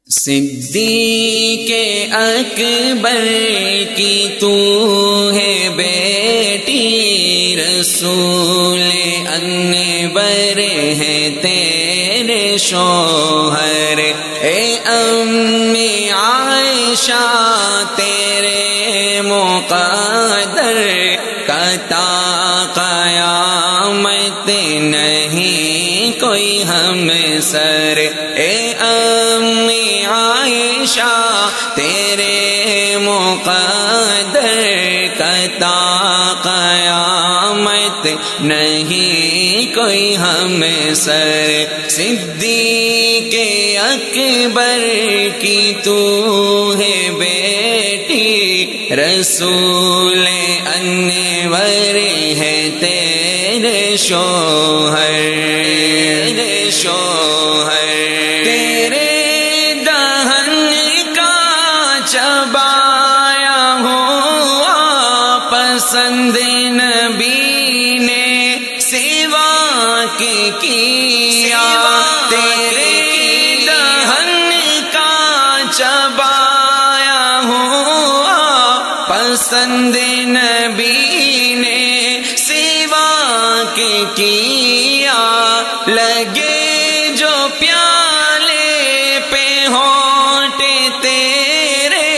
صدیق اکبر کی تو ہے بیٹی، رسول انور ہے تیرے شوہر، اے امی عائشہ تیرے مقدر قطع قیامت نہیں کوئی ہم سر، اے امی عائشہ تیرے مقدر قطع قیامت نہیں کوئی ہم سر، صدیق اکبر کی تو ہے بیٹی، رسول انور ہے تیرے شوہر، تیرے دہن کا چبایا ہوا پسند نبی نے سوا کے کیا، تیرے دہن کا چبایا ہوا پسند نبی نے سوا کے کیا، لگے جو پیالے پہ ہونٹ تیرے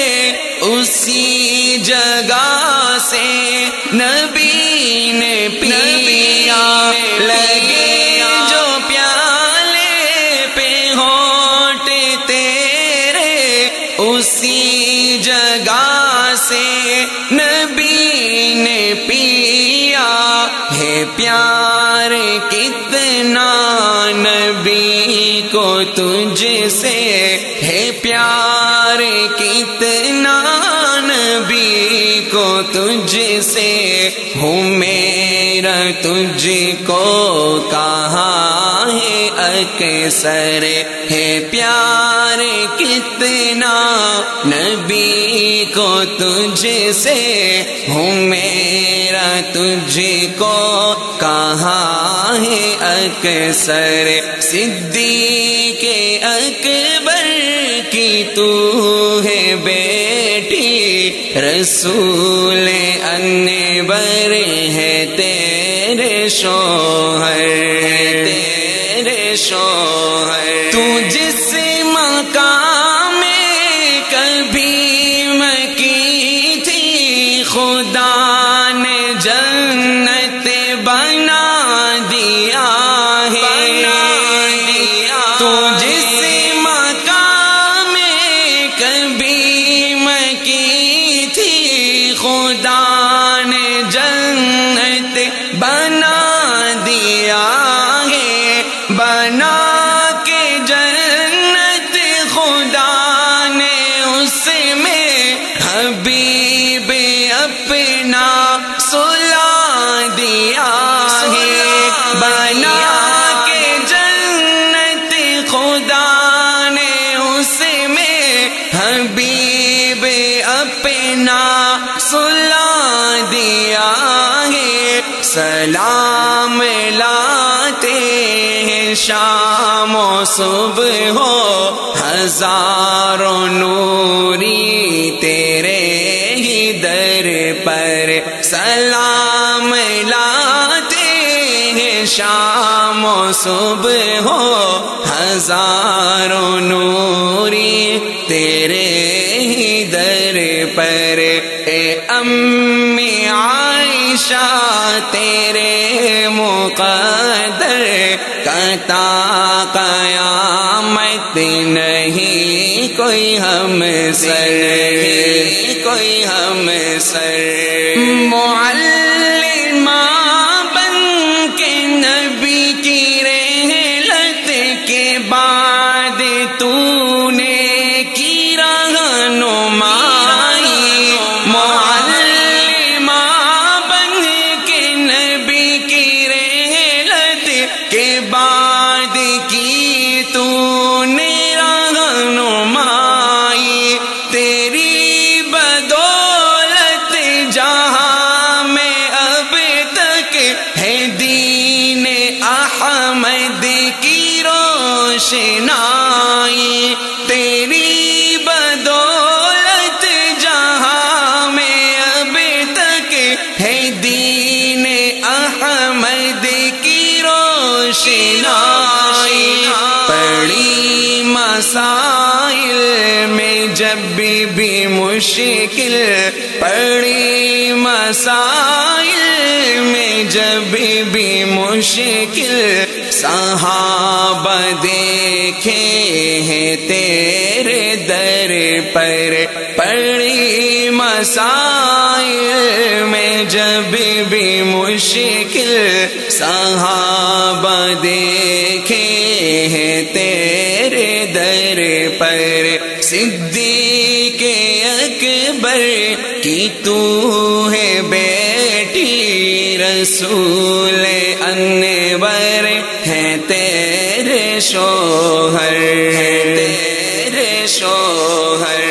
اسی جگہ سے نبی نے پیا، لگے جو پیالے پہ ہونٹ تیرے اسی جگہ سے نبی نے پیا، ہے پیار کتنا نبی کو تجھ سے، ہے پیار کتنا نبی کو تجھ سے، ہوں میرا تجھ کو کہاں ہے اکثر، ہے پیار کتنا نبی کو تجھ سے، ہوں میرا تجھ کو کہاں ہے اکثر، صدیق اکبر کی تو ہے بیٹی، رسول انور ہے تیرے شوہر، تو جس مقام میں کبھی مکی تھی خدا نے جنت بنا دیا ہے، تو جس مقام میں کبھی مکی تھی خدا نے جنت بنا دیا ہے، بنا کے جنت خدا نے اس میں حبیب اپنا سلا دیا ہے، بنا کے جنت خدا نے اس میں حبیب اپنا سلا دیا ہے، سلام لاتے ہیں شام و صبح ہو ہزاروں نوری تیرے ہی در پر، سلام لاتے ہیں شام و صبح ہو ہزاروں نوری تیرے ہی در پر، اے امی عائشہ تیرے مقدر قطع قیامت نہیں کوئی ہم سر، معلمہ بن کے نبی کی رحلت کے بعد تو نے کی رہنمائی، معلمہ بن کے نبی کی رحلت کے بعد کی تو نے رہنمائی، تیری بدولت تیری بدولت جہاں میں اب تک ہے دین احمد کی روشنائی، پڑی مسائل میں جب بھی مشکل، پڑی مسائل میں جب بھی مشکل، صحابہ دیکھے ہیں تیرے در پر، پڑی مسائل میں جب بھی مشکل، صحابہ دیکھے ہیں تیرے در پر، صدیق اکبر کی تو ہے بیٹی، رسول انور ہے تیرے شوہر، تیرے شوہر،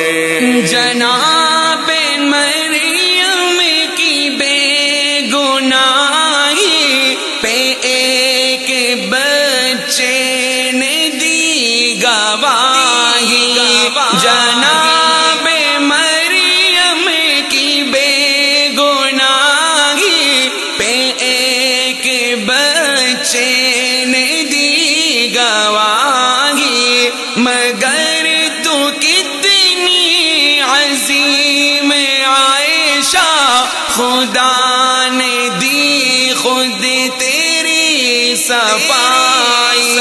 جناب مریم کی بے گناہی پہ ایک بچے نے دی گواہی، جناب مریم کی بے گناہی پہ ایک بچے نے دی گواہی، مگر تو کتنی عظیم عائشہ، خدا نے دی خود تیری صفائی،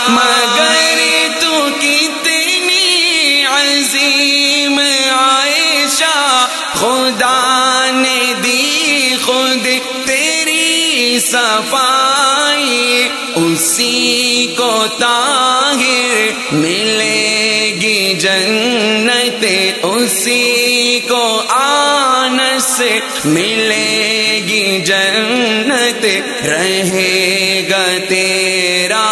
مگر تو کتنی عظیم عائشہ، خدا نے دی خود تیری صفائی، اسی کو طاہر ملے گی جنت، اسی کو آنس ملے گی جنت، رہے گا تیرا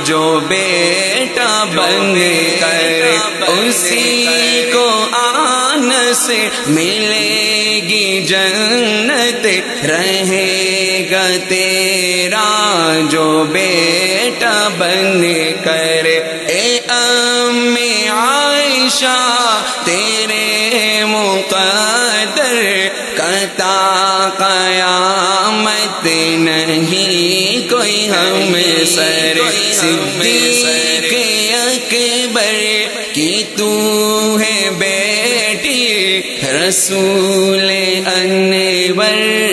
جو بیٹا بن کر، اسی کو آنس ملے گی جنت، رہے گا تیرا جو بیٹا بن کر، اے ام عائشہ تیرے مقدر قطع قیامت نہیں کوئی ہم سر، صدیق اکبر کی تو ہے بیٹی، رسول انور